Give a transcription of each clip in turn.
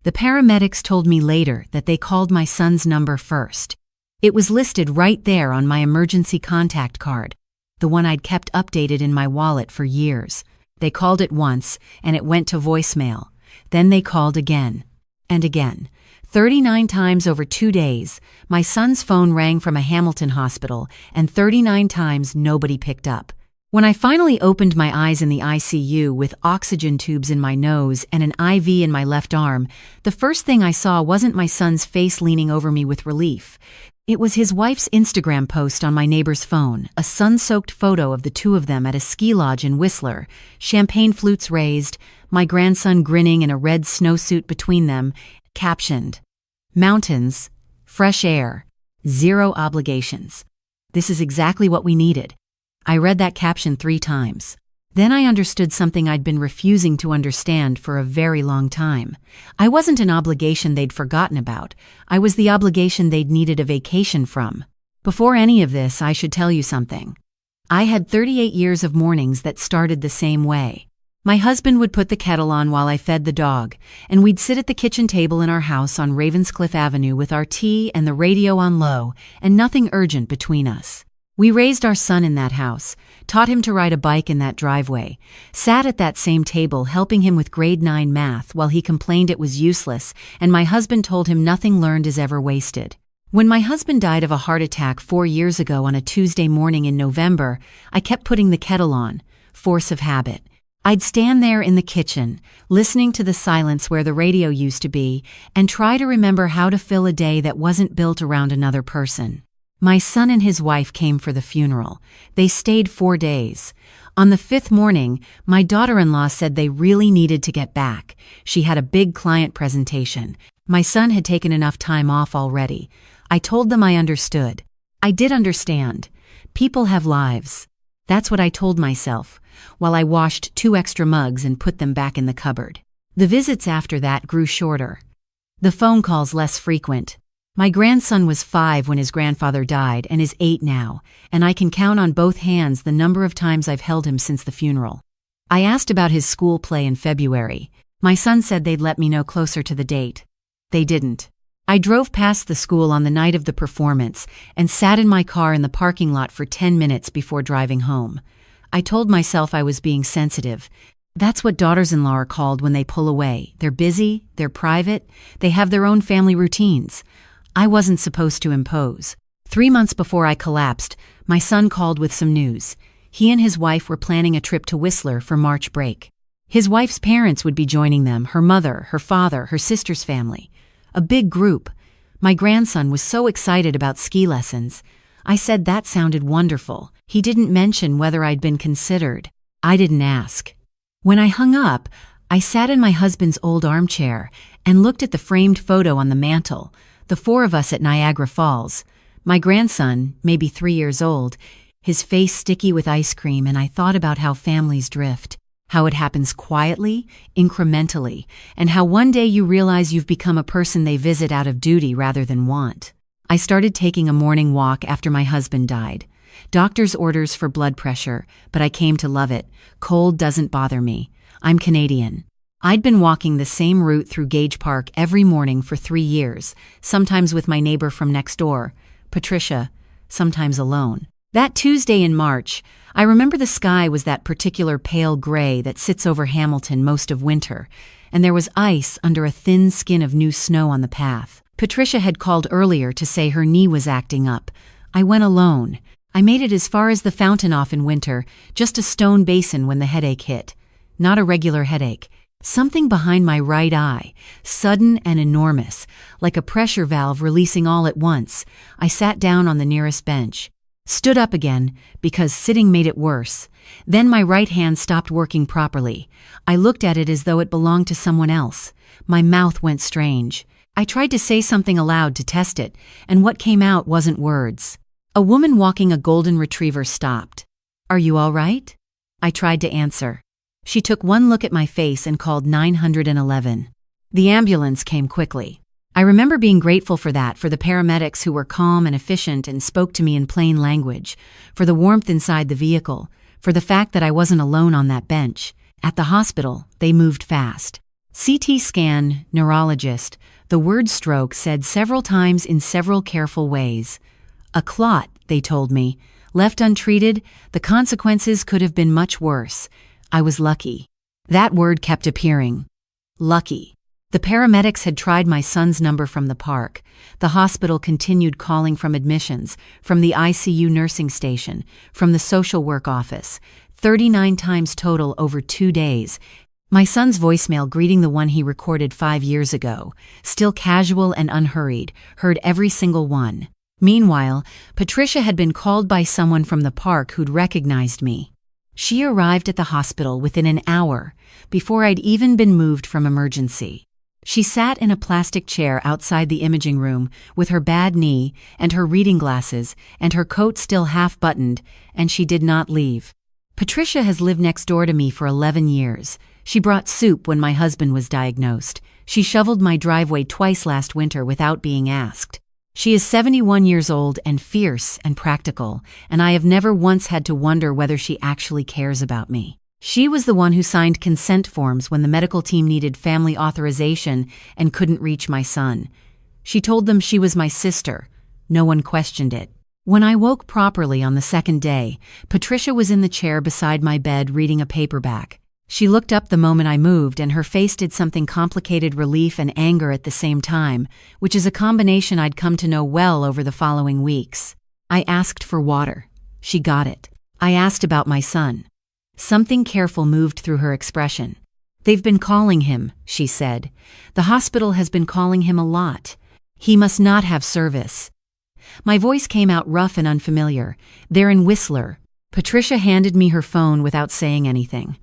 The paramedics told me later that they called my son's number first. It was listed right there on my emergency contact card, the one I'd kept updated in my wallet for years. They called it once, and it went to voicemail. Then they called again and again. 39 times over 2 days, my son's phone rang from a Hamilton hospital, and 39 times nobody picked up. When I finally opened my eyes in the ICU with oxygen tubes in my nose and an IV in my left arm, the first thing I saw wasn't my son's face leaning over me with relief. It was his wife's Instagram post on my neighbor's phone, a sun-soaked photo of the two of them at a ski lodge in Whistler, champagne flutes raised, my grandson grinning in a red snowsuit between them, captioned, "Mountains, fresh air, zero obligations. This is exactly what we needed." I read that caption 3 times. Then I understood something I'd been refusing to understand for a very long time. I wasn't an obligation they'd forgotten about. I was the obligation they'd needed a vacation from. Before any of this, I should tell you something. I had 38 years of mornings that started the same way. My husband would put the kettle on while I fed the dog, and we'd sit at the kitchen table in our house on Ravenscliffe Avenue with our tea and the radio on low, and nothing urgent between us. We raised our son in that house, taught him to ride a bike in that driveway, sat at that same table helping him with grade 9 math while he complained it was useless, and my husband told him nothing learned is ever wasted. When my husband died of a heart attack 4 years ago on a Tuesday morning in November, I kept putting the kettle on, force of habit. I'd stand there in the kitchen, listening to the silence where the radio used to be, and try to remember how to fill a day that wasn't built around another person. My son and his wife came for the funeral. They stayed 4 days. On the 5th morning, my daughter-in-law said they really needed to get back. She had a big client presentation. My son had taken enough time off already. I told them I understood. I did understand. People have lives. That's what I told myself, while I washed 2 extra mugs and put them back in the cupboard. The visits after that grew shorter. The phone calls less frequent. My grandson was 5 when his grandfather died and is 8 now, and I can count on both hands the number of times I've held him since the funeral. I asked about his school play in February. My son said they'd let me know closer to the date. They didn't. I drove past the school on the night of the performance and sat in my car in the parking lot for 10 minutes before driving home. I told myself I was being sensitive. That's what daughters-in-law are called when they pull away. They're busy, they're private, they have their own family routines. I wasn't supposed to impose. 3 months before I collapsed, my son called with some news. He and his wife were planning a trip to Whistler for March break. His wife's parents would be joining them, her mother, her father, her sister's family. A big group. My grandson was so excited about ski lessons. I said that sounded wonderful. He didn't mention whether I'd been considered. I didn't ask. When I hung up, I sat in my husband's old armchair and looked at the framed photo on the mantel. The 4 of us at Niagara Falls. My grandson, maybe 3 years old, his face sticky with ice cream, and I thought about how families drift, how it happens quietly, incrementally, and how one day you realize you've become a person they visit out of duty rather than want. I started taking a morning walk after my husband died. Doctor's orders for blood pressure, but I came to love it. Cold doesn't bother me. I'm Canadian. I'd been walking the same route through Gage Park every morning for 3 years, sometimes with my neighbor from next door, Patricia, sometimes alone. That Tuesday in March, I remember the sky was that particular pale gray that sits over Hamilton most of winter, and there was ice under a thin skin of new snow on the path. Patricia had called earlier to say her knee was acting up. I went alone. I made it as far as the fountain off in winter, just a stone basin when the headache hit. Not a regular headache. Something behind my right eye, sudden and enormous, like a pressure valve releasing all at once. I sat down on the nearest bench. Stood up again, because sitting made it worse. Then my right hand stopped working properly. I looked at it as though it belonged to someone else. My mouth went strange. I tried to say something aloud to test it, and what came out wasn't words. A woman walking a golden retriever stopped. "Are you all right?" I tried to answer. She took one look at my face and called 911. The ambulance came quickly. I remember being grateful for that, for the paramedics who were calm and efficient and spoke to me in plain language, for the warmth inside the vehicle, for the fact that I wasn't alone on that bench. At the hospital, they moved fast. CT scan, neurologist, the word stroke said several times in several careful ways. A clot, they told me. Left untreated, the consequences could have been much worse. I was lucky. That word kept appearing. Lucky. The paramedics had tried my son's number from the park. The hospital continued calling from admissions, from the ICU nursing station, from the social work office. 39 times total over 2 days. My son's voicemail greeting the one he recorded 5 years ago, still casual and unhurried, heard every single one. Meanwhile, Patricia had been called by someone from the park who'd recognized me. She arrived at the hospital within an hour, before I'd even been moved from emergency. She sat in a plastic chair outside the imaging room with her bad knee and her reading glasses and her coat still half-buttoned, and she did not leave. Patricia has lived next door to me for 11 years. She brought soup when my husband was diagnosed. She shoveled my driveway twice last winter without being asked. She is 71 years old and fierce and practical, and I have never once had to wonder whether she actually cares about me. She was the one who signed consent forms when the medical team needed family authorization and couldn't reach my son. She told them she was my sister. No one questioned it. When I woke properly on the second day, Patricia was in the chair beside my bed reading a paperback. She looked up the moment I moved, and her face did something complicated, relief and anger at the same time, which is a combination I'd come to know well over the following weeks. I asked for water. She got it. I asked about my son. Something careful moved through her expression. They've been calling him, she said. The hospital has been calling him a lot. He must not have service. My voice came out rough and unfamiliar. They're in Whistler. Patricia handed me her phone without saying anything.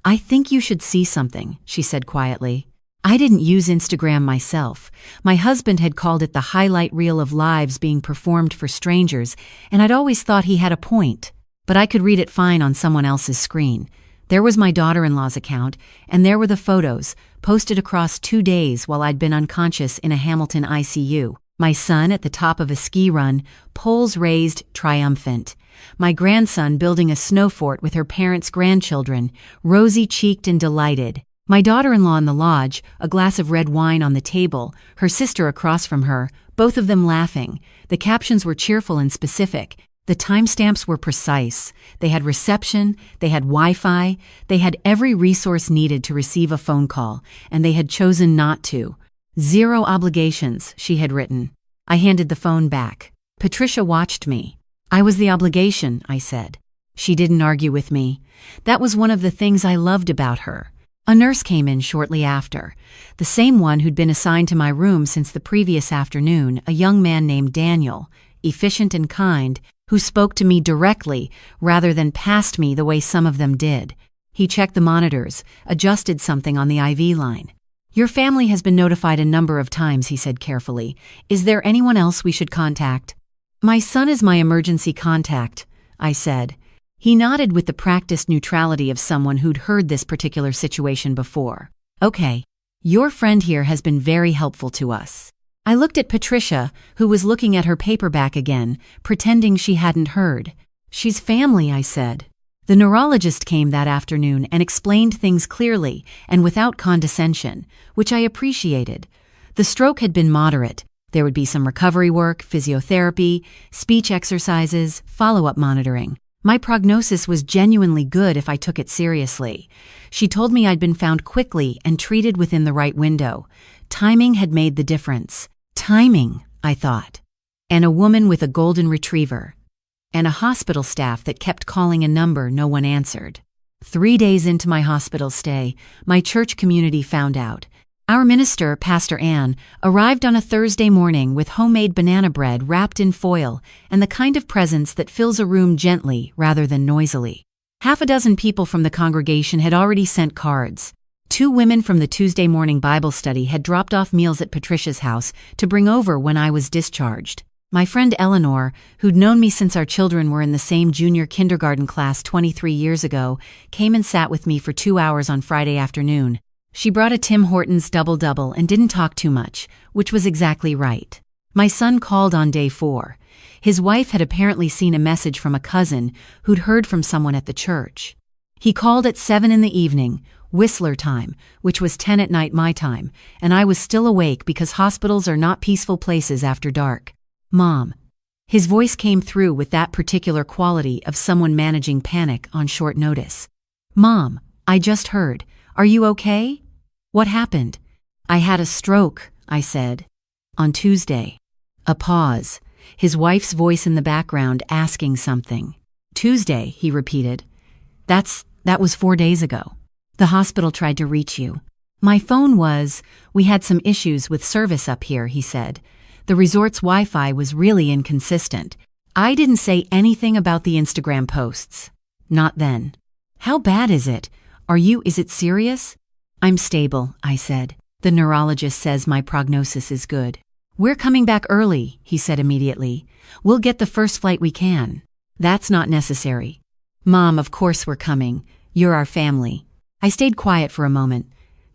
I think you should see something, she said quietly. I didn't use Instagram myself. My husband had called it the highlight reel of lives being performed for strangers, and I'd always thought he had a point. But I could read it fine on someone else's screen. There was my daughter-in-law's account, and there were the photos, posted across 2 days while I'd been unconscious in a Hamilton ICU. My son at the top of a ski run, poles raised, triumphant. My grandson building a snow fort with her parents' grandchildren, rosy-cheeked and delighted. My daughter-in-law in the lodge, a glass of red wine on the table, her sister across from her, both of them laughing. The captions were cheerful and specific. The timestamps were precise. They had reception, they had Wi-Fi, they had every resource needed to receive a phone call, and they had chosen not to. 0 obligations, she had written. I handed the phone back. Patricia watched me. I was the obligation, I said. She didn't argue with me. That was one of the things I loved about her. A nurse came in shortly after, the same one who'd been assigned to my room since the previous afternoon, a young man named Daniel, efficient and kind, who spoke to me directly rather than past me the way some of them did. He checked the monitors, adjusted something on the IV line. Your family has been notified a number of times, he said carefully. Is there anyone else we should contact? My son is my emergency contact, I said. He nodded with the practiced neutrality of someone who'd heard this particular situation before. Okay, your friend here has been very helpful to us. I looked at Patricia, who was looking at her paperback again, pretending she hadn't heard. She's family, I said. The neurologist came that afternoon and explained things clearly and without condescension, which I appreciated. The stroke had been moderate. There would be some recovery work, physiotherapy, speech exercises, follow-up monitoring. My prognosis was genuinely good if I took it seriously. She told me I'd been found quickly and treated within the right window. Timing had made the difference. Timing, I thought. And a woman with a golden retriever. And a hospital staff that kept calling a number no one answered. 3 days into my hospital stay, my church community found out. Our minister, Pastor Ann, arrived on a Thursday morning with homemade banana bread wrapped in foil and the kind of presence that fills a room gently rather than noisily. 6 people from the congregation had already sent cards. 2 women from the Tuesday morning Bible study had dropped off meals at Patricia's house to bring over when I was discharged. My friend Eleanor, who'd known me since our children were in the same junior kindergarten class 23 years ago, came and sat with me for 2 hours on Friday afternoon. She brought a Tim Hortons double-double and didn't talk too much, which was exactly right. My son called on day 4. His wife had apparently seen a message from a cousin who'd heard from someone at the church. He called at 7 in the evening, Whistler time, which was 10 at night my time, and I was still awake because hospitals are not peaceful places after dark. Mom. His voice came through with that particular quality of someone managing panic on short notice. Mom, I just heard. Are you okay? What happened? I had a stroke, I said. On Tuesday. A pause. His wife's voice in the background asking something. Tuesday, he repeated. That was 4 days ago. The hospital tried to reach you. My phone we had some issues with service up here, he said. The resort's Wi-Fi was really inconsistent. I didn't say anything about the Instagram posts. Not then. How bad is it? Is it serious? I'm stable, I said. The neurologist says my prognosis is good. We're coming back early, he said immediately. We'll get the first flight we can. That's not necessary. Mom, of course we're coming. You're our family. I stayed quiet for a moment.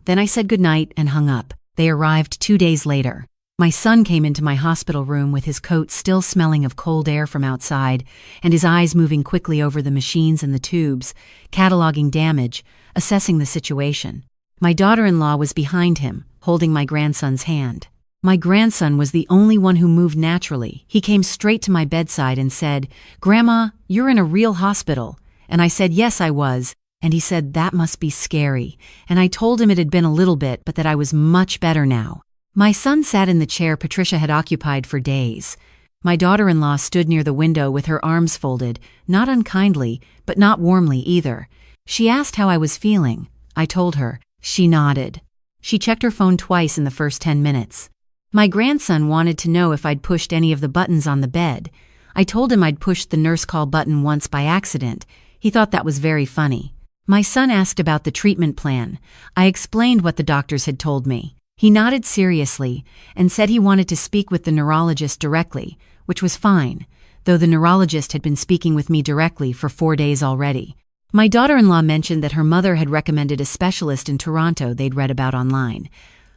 Then I said goodnight and hung up. They arrived 2 days later. My son came into my hospital room with his coat still smelling of cold air from outside and his eyes moving quickly over the machines and the tubes, cataloging damage, assessing the situation. My daughter-in-law was behind him, holding my grandson's hand. My grandson was the only one who moved naturally. He came straight to my bedside and said, "Grandma, you're in a real hospital." And I said, "Yes, I was." And he said, "That must be scary." And I told him it had been a little bit, but that I was much better now. My son sat in the chair Patricia had occupied for days. My daughter-in-law stood near the window with her arms folded, not unkindly, but not warmly either. She asked how I was feeling. I told her. She nodded. She checked her phone twice in the first 10 minutes. My grandson wanted to know if I'd pushed any of the buttons on the bed. I told him I'd pushed the nurse call button once by accident. He thought that was very funny. My son asked about the treatment plan. I explained what the doctors had told me. He nodded seriously and said he wanted to speak with the neurologist directly, which was fine, though the neurologist had been speaking with me directly for 4 days already. My daughter-in-law mentioned that her mother had recommended a specialist in Toronto they'd read about online.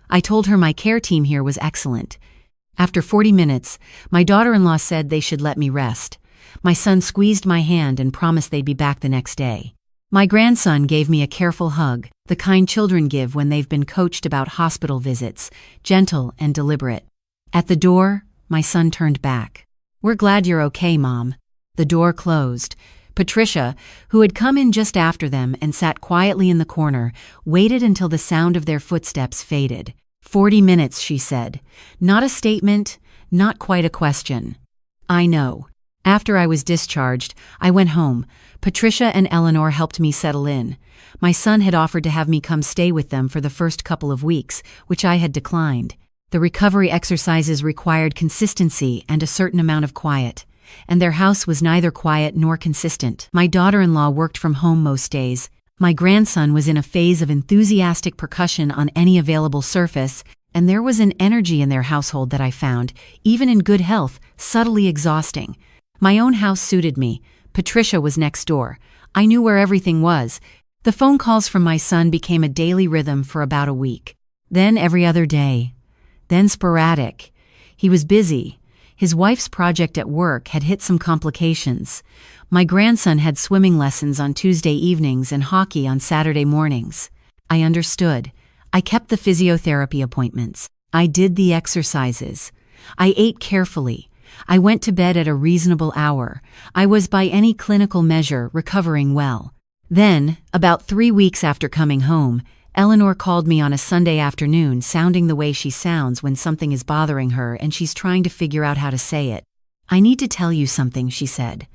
I told her my care team here was excellent. After 40 minutes, my daughter-in-law said they should let me rest. My son squeezed my hand and promised they'd be back the next day. My grandson gave me a careful hug, the kind children give when they've been coached about hospital visits, gentle and deliberate. At the door, my son turned back. "We're glad you're okay, Mom." The door closed. Patricia, who had come in just after them and sat quietly in the corner, waited until the sound of their footsteps faded. 40 minutes, she said. Not a statement, not quite a question. I know. After I was discharged, I went home. Patricia and Eleanor helped me settle in. My son had offered to have me come stay with them for the first couple of weeks, which I had declined. The recovery exercises required consistency and a certain amount of quiet. And their house was neither quiet nor consistent. My daughter-in-law worked from home most days. My grandson was in a phase of enthusiastic percussion on any available surface, and there was an energy in their household that I found, even in good health, subtly exhausting. My own house suited me. Patricia was next door. I knew where everything was. The phone calls from my son became a daily rhythm for about a week. Then every other day. Then sporadic. He was busy. His wife's project at work had hit some complications. My grandson had swimming lessons on Tuesday evenings and hockey on Saturday mornings. I understood. I kept the physiotherapy appointments. I did the exercises. I ate carefully. I went to bed at a reasonable hour. I was, by any clinical measure, recovering well. Then, about 3 weeks after coming home, Eleanor called me on a Sunday afternoon, sounding the way she sounds when something is bothering her and she's trying to figure out how to say it. "I need to tell you something," she said.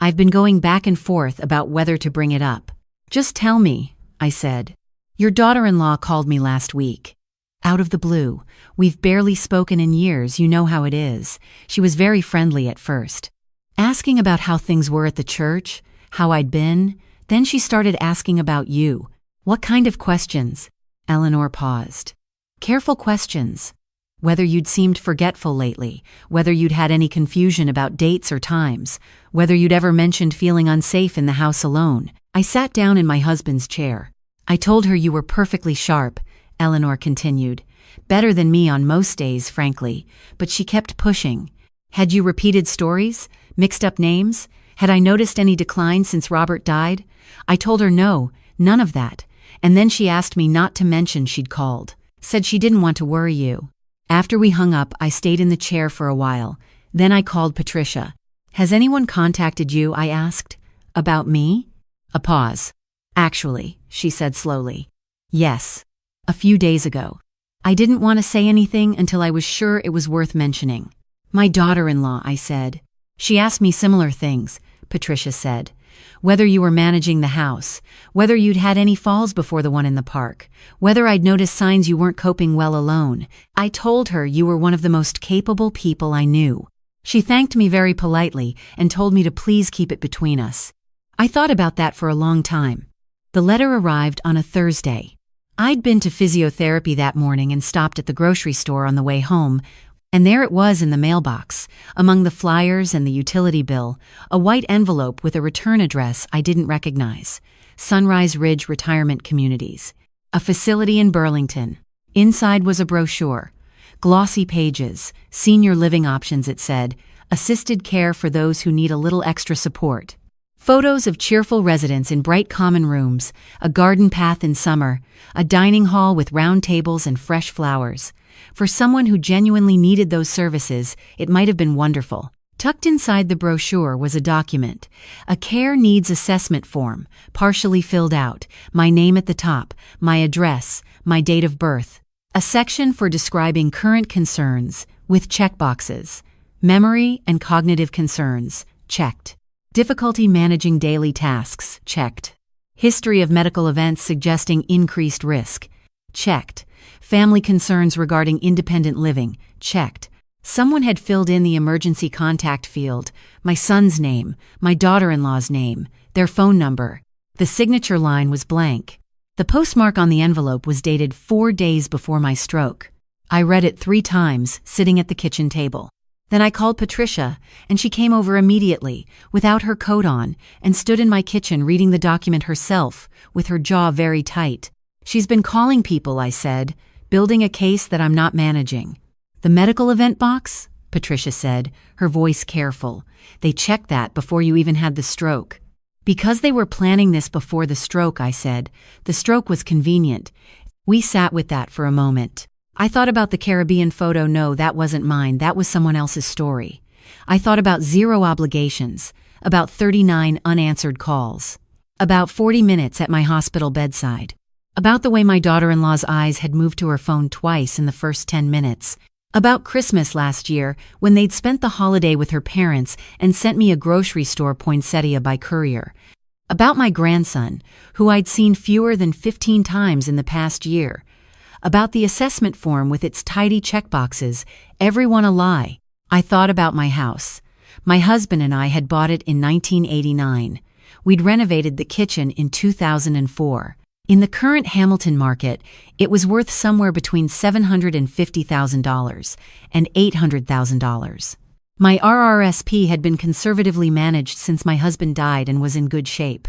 "I've been going back and forth about whether to bring it up." "Just tell me," I said. "Your daughter-in-law called me last week. Out of the blue. We've barely spoken in years, you know how it is. She was very friendly at first. Asking about how things were at the church, how I'd been. Then she started asking about you. What kind of questions?" Eleanor paused. "Careful questions. Whether you'd seemed forgetful lately, whether you'd had any confusion about dates or times, whether you'd ever mentioned feeling unsafe in the house alone." I sat down in my husband's chair. "I told her you were perfectly sharp," Eleanor continued. "Better than me on most days, frankly, but she kept pushing. Had you repeated stories? Mixed up names? Had I noticed any decline since Robert died? I told her no, none of that. And then she asked me not to mention she'd called. Said she didn't want to worry you. After we hung up, I stayed in the chair for a while. Then I called Patricia. Has anyone contacted you? I asked. About me? A pause. Actually, she said slowly. Yes. A few days ago. I didn't want to say anything until I was sure it was worth mentioning. My daughter-in-law, I said. She asked me similar things, Patricia said. Whether you were managing the house, whether you'd had any falls before the one in the park, whether I'd noticed signs you weren't coping well alone. I told her you were one of the most capable people I knew. She thanked me very politely and told me to please keep it between us. I thought about that for a long time. The letter arrived on a Thursday. I'd been to physiotherapy that morning and stopped at the grocery store on the way home, and there it was in the mailbox, among the flyers and the utility bill, a white envelope with a return address I didn't recognize. Sunrise Ridge Retirement Communities. A facility in Burlington. Inside was a brochure. Glossy pages, senior living options, it said, assisted care for those who need a little extra support. Photos of cheerful residents in bright common rooms, a garden path in summer, a dining hall with round tables and fresh flowers. For someone who genuinely needed those services, it might have been wonderful. Tucked inside the brochure was a document, a care needs assessment form, partially filled out, my name at the top, my address, my date of birth. A section for describing current concerns, with checkboxes. Memory and cognitive concerns, checked. Difficulty managing daily tasks, checked. History of medical events suggesting increased risk, checked. Family concerns regarding independent living, checked. Someone had filled in the emergency contact field, my son's name, my daughter-in-law's name, their phone number. The signature line was blank. The postmark on the envelope was dated 4 days before my stroke. I read it 3 times, sitting at the kitchen table. Then I called Patricia, and she came over immediately, without her coat on, and stood in my kitchen reading the document herself, with her jaw very tight. She's been calling people, I said, building a case that I'm not managing. The medical event box? Patricia said, her voice careful. They checked that before you even had the stroke. Because they were planning this before the stroke, I said. The stroke was convenient. We sat with that for a moment. I thought about the Caribbean photo. No, that wasn't mine. That was someone else's story. I thought about 0 obligations, about 39 unanswered calls, about 40 minutes at my hospital bedside, about the way my daughter-in-law's eyes had moved to her phone twice in the first 10 minutes, about Christmas last year when they'd spent the holiday with her parents and sent me a grocery store poinsettia by courier, about my grandson, who I'd seen fewer than 15 times in the past year, about the assessment form with its tidy checkboxes, every one a lie. I thought about my house. My husband and I had bought it in 1989. We'd renovated the kitchen in 2004. In the current Hamilton market, it was worth somewhere between $750,000 and $800,000. My RRSP had been conservatively managed since my husband died and was in good shape.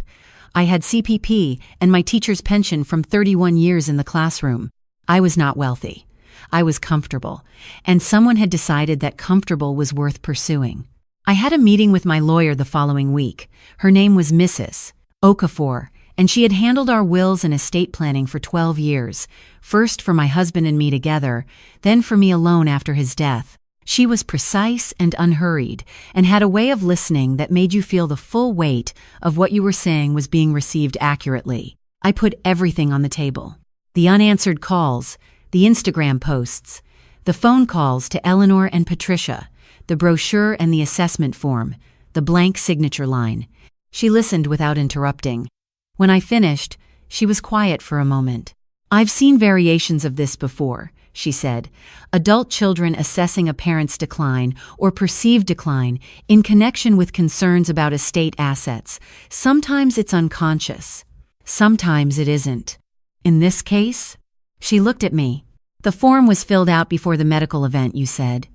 I had CPP and my teacher's pension from 31 years in the classroom. I was not wealthy. I was comfortable, and someone had decided that comfortable was worth pursuing. I had a meeting with my lawyer the following week. Her name was Mrs. Okafor, and she had handled our wills and estate planning for 12 years, first for my husband and me together, then for me alone after his death. She was precise and unhurried, and had a way of listening that made you feel the full weight of what you were saying was being received accurately. I put everything on the table. The unanswered calls, the Instagram posts, the phone calls to Eleanor and Patricia, the brochure and the assessment form, the blank signature line. She listened without interrupting. When I finished, she was quiet for a moment. I've seen variations of this before, she said. Adult children assessing a parent's decline or perceived decline in connection with concerns about estate assets. Sometimes it's unconscious. Sometimes it isn't. In this case? She looked at me. The form was filled out before the medical event, you said.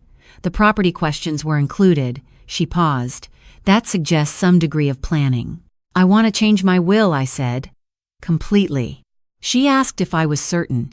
The property questions were included. She paused. That suggests some degree of planning. I want to change my will, I said. Completely. She asked if I was certain.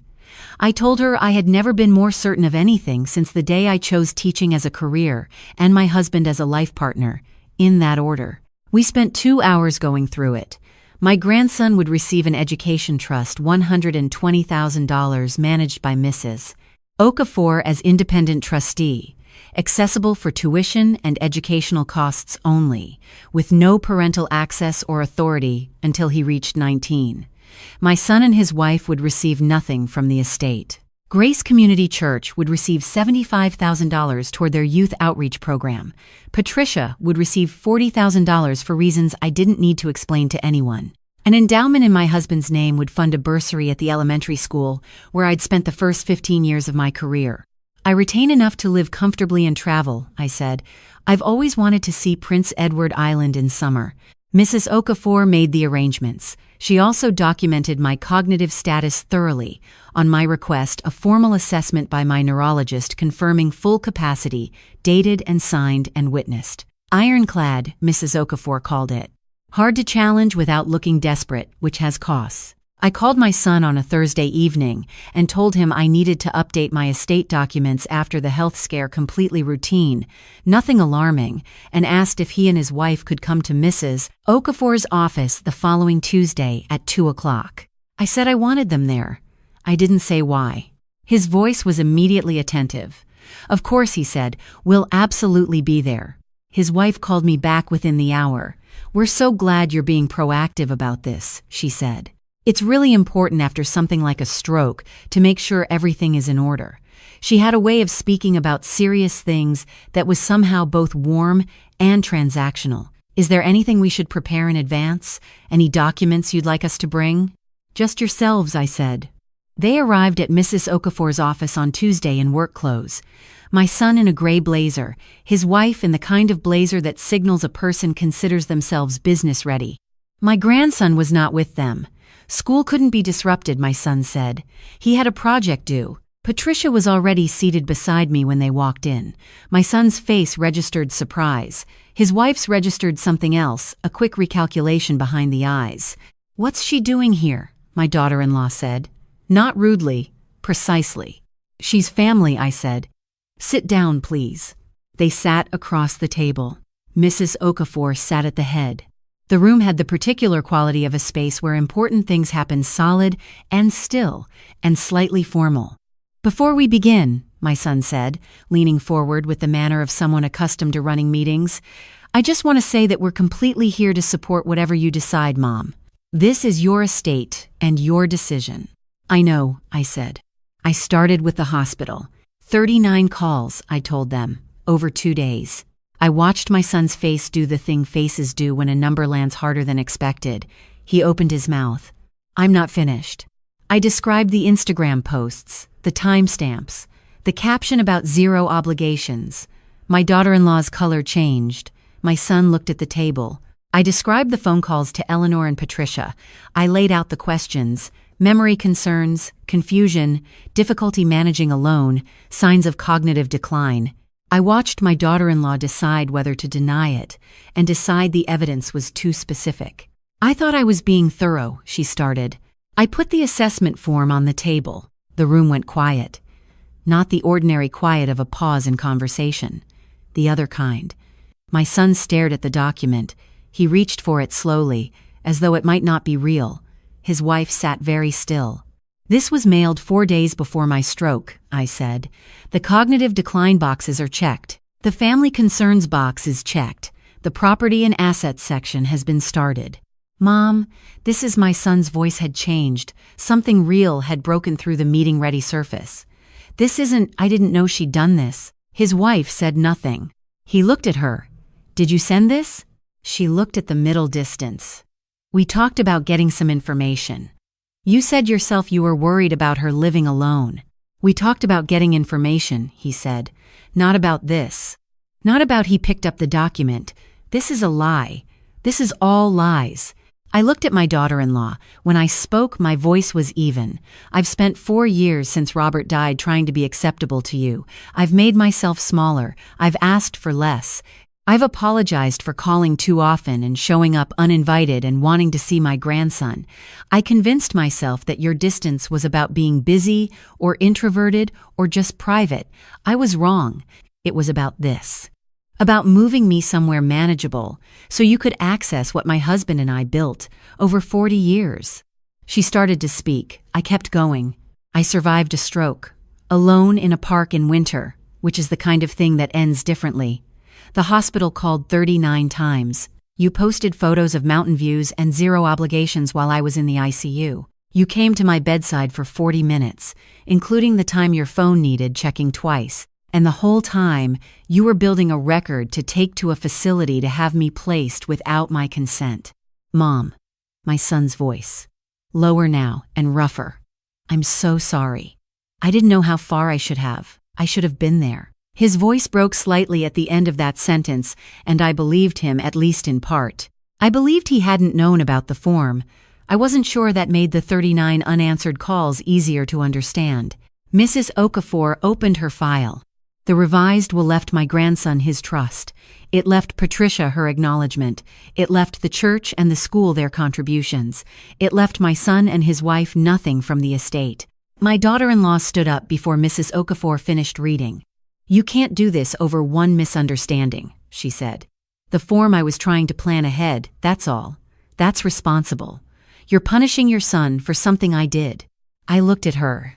I told her I had never been more certain of anything since the day I chose teaching as a career and my husband as a life partner, in that order. We spent 2 hours going through it. My grandson would receive an education trust $120,000 managed by Mrs. Okafor as independent trustee, accessible for tuition and educational costs only, with no parental access or authority until he reached 19. My son and his wife would receive nothing from the estate. Grace Community Church would receive $75,000 toward their youth outreach program. Patricia would receive $40,000 for reasons I didn't need to explain to anyone. An endowment in my husband's name would fund a bursary at the elementary school where I'd spent the first 15 years of my career. I retain enough to live comfortably and travel, I said. I've always wanted to see Prince Edward Island in summer. Mrs. Okafor made the arrangements. She also documented my cognitive status thoroughly. On my request, a formal assessment by my neurologist confirming full capacity, dated and signed and witnessed. Ironclad, Mrs. Okafor called it. Hard to challenge without looking desperate, which has costs. I called my son on a Thursday evening and told him I needed to update my estate documents after the health scare, completely routine, nothing alarming, and asked if he and his wife could come to Mrs. Okafor's office the following Tuesday at 2 o'clock. I said I wanted them there. I didn't say why. His voice was immediately attentive. Of course, he said, we'll absolutely be there. His wife called me back within the hour. We're so glad you're being proactive about this, she said. It's really important after something like a stroke to make sure everything is in order. She had a way of speaking about serious things that was somehow both warm and transactional. Is there anything we should prepare in advance? Any documents you'd like us to bring? Just yourselves, I said. They arrived at Mrs. Okafor's office on Tuesday in work clothes. My son in a gray blazer, his wife in the kind of blazer that signals a person considers themselves business ready. My grandson was not with them. School couldn't be disrupted, my son said. He had a project due. Patricia was already seated beside me when they walked in. My son's face registered surprise. His wife's registered something else, a quick recalculation behind the eyes. What's she doing here? My daughter-in-law said. Not rudely, precisely. She's family, I said. Sit down, please. They sat across the table. Mrs. Okafor sat at the head. The room had the particular quality of a space where important things happen solid and still and slightly formal. Before we begin, my son said, leaning forward with the manner of someone accustomed to running meetings, I just want to say that we're completely here to support whatever you decide, Mom. This is your estate and your decision. I know, I said. I started with the hospital. 39 calls, I told them, over 2 days. I watched my son's face do the thing faces do when a number lands harder than expected. He opened his mouth. I'm not finished. I described the Instagram posts, the timestamps, the caption about zero obligations. My daughter-in-law's color changed. My son looked at the table. I described the phone calls to Eleanor and Patricia. I laid out the questions, memory concerns, confusion, difficulty managing alone, signs of cognitive decline. I watched my daughter-in-law decide whether to deny it and decide the evidence was too specific. I thought I was being thorough, she started. I put the assessment form on the table. The room went quiet. Not the ordinary quiet of a pause in conversation. The other kind. My son stared at the document. He reached for it slowly, as though it might not be real. His wife sat very still. This was mailed 4 days before my stroke, I said. The cognitive decline boxes are checked. The family concerns box is checked. The property and assets section has been started. Mom, this is my son's voice had changed. Something real had broken through the meeting-ready surface. This isn't, I didn't know she'd done this. His wife said nothing. He looked at her. Did you send this? She looked at the middle distance. We talked about getting some information. You said yourself you were worried about her living alone. We talked about getting information, he said. Not about this. Not about he picked up the document. This is a lie. This is all lies. I looked at my daughter-in-law. When I spoke, my voice was even. I've spent 4 years since Robert died trying to be acceptable to you. I've made myself smaller. I've asked for less. I've apologized for calling too often and showing up uninvited and wanting to see my grandson. I convinced myself that your distance was about being busy or introverted or just private. I was wrong. It was about this. About moving me somewhere manageable so you could access what my husband and I built over 40 years. She started to speak. I kept going. I survived a stroke. Alone in a park in winter, which is the kind of thing that ends differently. The hospital called 39 times. You posted photos of mountain views and zero obligations while I was in the ICU. You came to my bedside for 40 minutes, including the time your phone needed checking twice. And the whole time, you were building a record to take to a facility to have me placed without my consent. Mom, my son's voice. Lower now and rougher. I'm so sorry. I didn't know how far I should have. I should have been there. His voice broke slightly at the end of that sentence, and I believed him, at least in part. I believed he hadn't known about the form. I wasn't sure that made the 39 unanswered calls easier to understand. Mrs. Okafor opened her file. The revised will left my grandson his trust. It left Patricia her acknowledgement. It left the church and the school their contributions. It left my son and his wife nothing from the estate. My daughter-in-law stood up before Mrs. Okafor finished reading. You can't do this over one misunderstanding, she said. The form I was trying to plan ahead, that's all. That's responsible. You're punishing your son for something I did. I looked at her.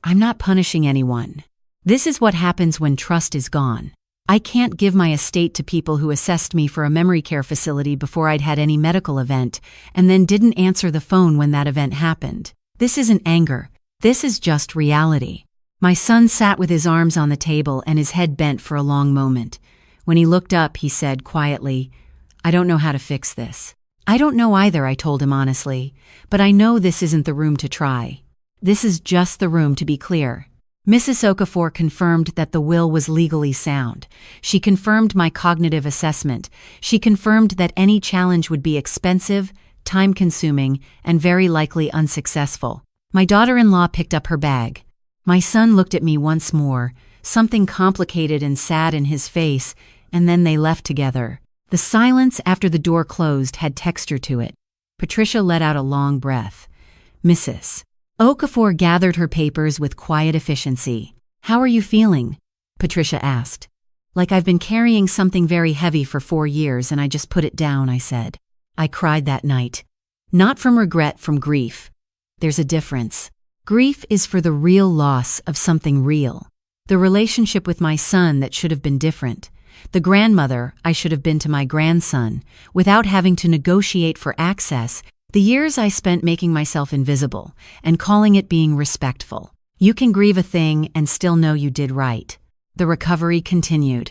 I'm not punishing anyone. This is what happens when trust is gone. I can't give my estate to people who assessed me for a memory care facility before I'd had any medical event, and then didn't answer the phone when that event happened. This isn't anger. This is just reality. My son sat with his arms on the table and his head bent for a long moment. When he looked up, he said quietly, I don't know how to fix this. I don't know either, I told him honestly, but I know this isn't the room to try. This is just the room to be clear. Mrs. Okafor confirmed that the will was legally sound. She confirmed my cognitive assessment. She confirmed that any challenge would be expensive, time-consuming, and very likely unsuccessful. My daughter-in-law picked up her bag. My son looked at me once more, something complicated and sad in his face, and then they left together. The silence after the door closed had texture to it. Patricia let out a long breath. Mrs. Okafor gathered her papers with quiet efficiency. How are you feeling? Patricia asked. Like I've been carrying something very heavy for 4 years and I just put it down, I said. I cried that night. Not from regret, from grief. There's a difference. Grief is for the real loss of something real. The relationship with my son that should have been different. The grandmother I should have been to my grandson, without having to negotiate for access. The years I spent making myself invisible and calling it being respectful. You can grieve a thing and still know you did right. The recovery continued.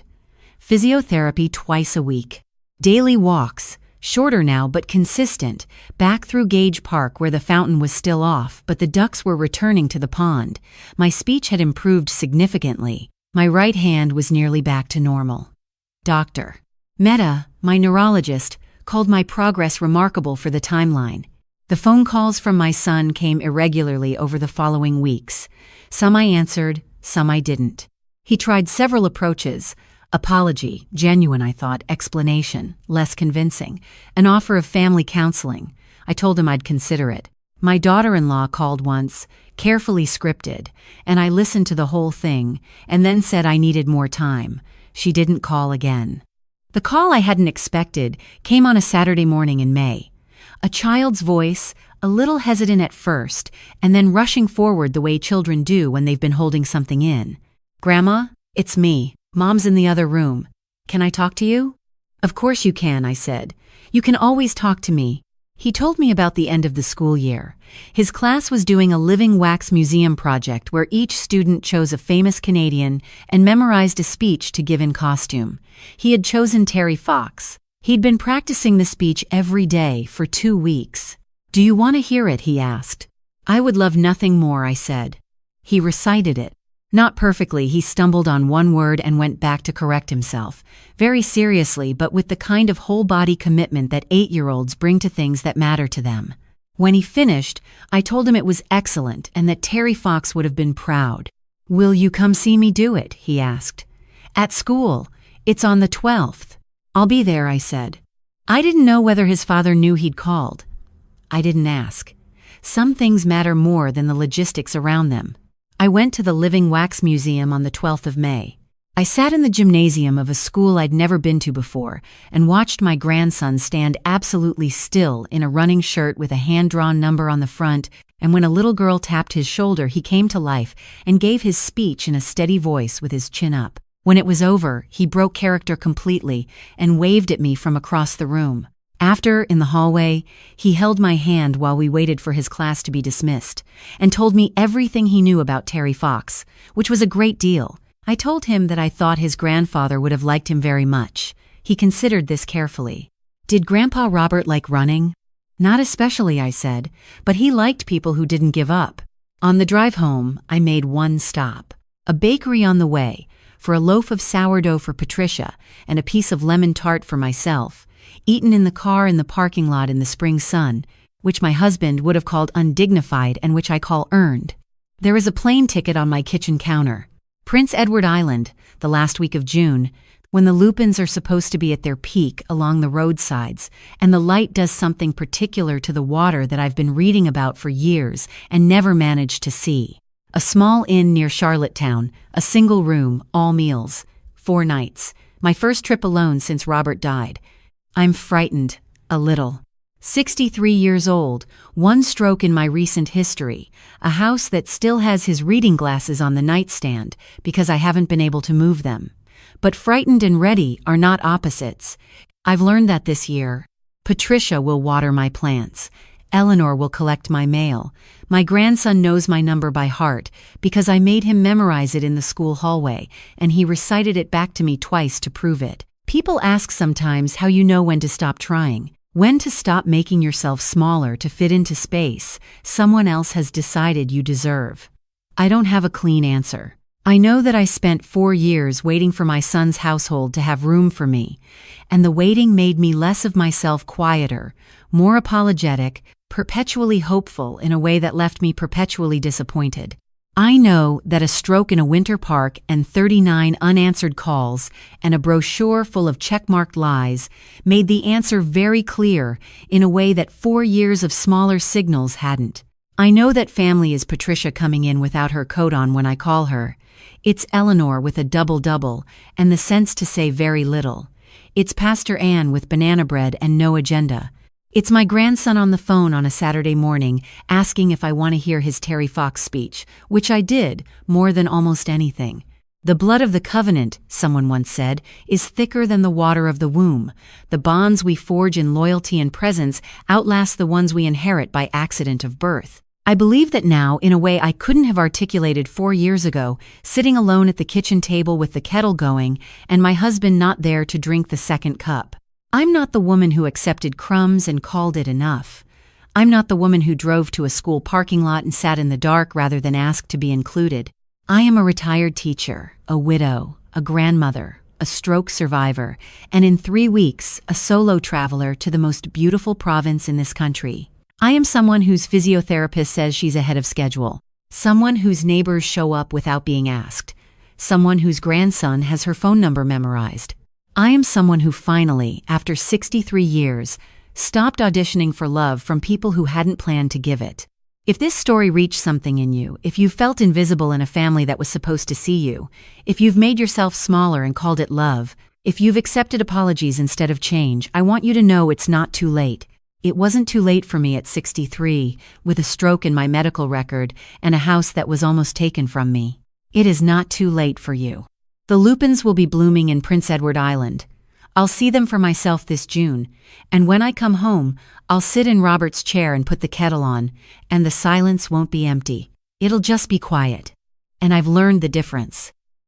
Physiotherapy twice a week. Daily walks, shorter now but consistent, back through Gage Park where the fountain was still off but the ducks were returning to the pond. My speech had improved significantly. My right hand was nearly back to normal. Dr. Mehta, my neurologist, called my progress remarkable for the timeline. The phone calls from my son came irregularly over the following weeks. Some I answered, some I didn't. He tried several approaches. Apology, genuine I thought, explanation, less convincing, an offer of family counseling. I told him I'd consider it. My daughter-in-law called once, carefully scripted, and I listened to the whole thing, and then said I needed more time. She didn't call again. The call I hadn't expected came on a Saturday morning in May. A child's voice, a little hesitant at first, and then rushing forward the way children do when they've been holding something in. Grandma, it's me. Mom's in the other room. Can I talk to you? Of course you can, I said. You can always talk to me. He told me about the end of the school year. His class was doing a living wax museum project where each student chose a famous Canadian and memorized a speech to give in costume. He had chosen Terry Fox. He'd been practicing the speech every day for 2 weeks. Do you want to hear it? He asked. I would love nothing more, I said. He recited it. Not perfectly, he stumbled on one word and went back to correct himself, very seriously but with the kind of whole-body commitment that 8-year-olds bring to things that matter to them. When he finished, I told him it was excellent and that Terry Fox would have been proud. Will you come see me do it? He asked. At school. It's on the 12th. I'll be there, I said. I didn't know whether his father knew he'd called. I didn't ask. Some things matter more than the logistics around them. I went to the Living Wax Museum on the 12th of May. I sat in the gymnasium of a school I'd never been to before and watched my grandson stand absolutely still in a running shirt with a hand-drawn number on the front, and when a little girl tapped his shoulder, he came to life and gave his speech in a steady voice with his chin up. When it was over, he broke character completely and waved at me from across the room. After, in the hallway, he held my hand while we waited for his class to be dismissed and told me everything he knew about Terry Fox, which was a great deal. I told him that I thought his grandfather would have liked him very much. He considered this carefully. Did Grandpa Robert like running? Not especially, I said, but he liked people who didn't give up. On the drive home, I made one stop. A bakery on the way, for a loaf of sourdough for Patricia and a piece of lemon tart for myself, eaten in the car in the parking lot in the spring sun, which my husband would have called undignified and which I call earned. There is a plane ticket on my kitchen counter. Prince Edward Island, the last week of June, when the lupins are supposed to be at their peak along the roadsides, and the light does something particular to the water that I've been reading about for years and never managed to see. A small inn near Charlottetown, a single room, all meals, 4 nights. My first trip alone since Robert died. I'm frightened, a little. 63 years old, one stroke in my recent history, a house that still has his reading glasses on the nightstand because I haven't been able to move them. But frightened and ready are not opposites. I've learned that this year. Patricia will water my plants. Eleanor will collect my mail. My grandson knows my number by heart because I made him memorize it in the school hallway, and he recited it back to me twice to prove it. People ask sometimes how you know when to stop trying. When to stop making yourself smaller to fit into space someone else has decided you deserve. I don't have a clean answer. I know that I spent 4 years waiting for my son's household to have room for me, and the waiting made me less of myself, quieter, more apologetic, perpetually hopeful in a way that left me perpetually disappointed. I know that a stroke in a winter park and 39 unanswered calls and a brochure full of checkmarked lies made the answer very clear in a way that 4 years of smaller signals hadn't. I know that family is Patricia coming in without her coat on when I call her. It's Eleanor with a double-double and the sense to say very little. It's Pastor Ann with banana bread and no agenda. It's my grandson on the phone on a Saturday morning asking if I want to hear his Terry Fox speech, which I did, more than almost anything. The blood of the covenant, someone once said, is thicker than the water of the womb. The bonds we forge in loyalty and presence outlast the ones we inherit by accident of birth. I believe that now, in a way I couldn't have articulated 4 years ago, sitting alone at the kitchen table with the kettle going and my husband not there to drink the second cup. I'm not the woman who accepted crumbs and called it enough. I'm not the woman who drove to a school parking lot and sat in the dark rather than asked to be included. I am a retired teacher, a widow, a grandmother, a stroke survivor, and in 3 weeks, a solo traveler to the most beautiful province in this country. I am someone whose physiotherapist says she's ahead of schedule, someone whose neighbors show up without being asked, someone whose grandson has her phone number memorized. I am someone who finally, after 63 years, stopped auditioning for love from people who hadn't planned to give it. If this story reached something in you, if you felt invisible in a family that was supposed to see you, if you've made yourself smaller and called it love, if you've accepted apologies instead of change, I want you to know it's not too late. It wasn't too late for me at 63, with a stroke in my medical record and a house that was almost taken from me. It is not too late for you. The lupins will be blooming in Prince Edward Island. I'll see them for myself this June, and when I come home, I'll sit in Robert's chair and put the kettle on, and the silence won't be empty. It'll just be quiet. And I've learned the difference.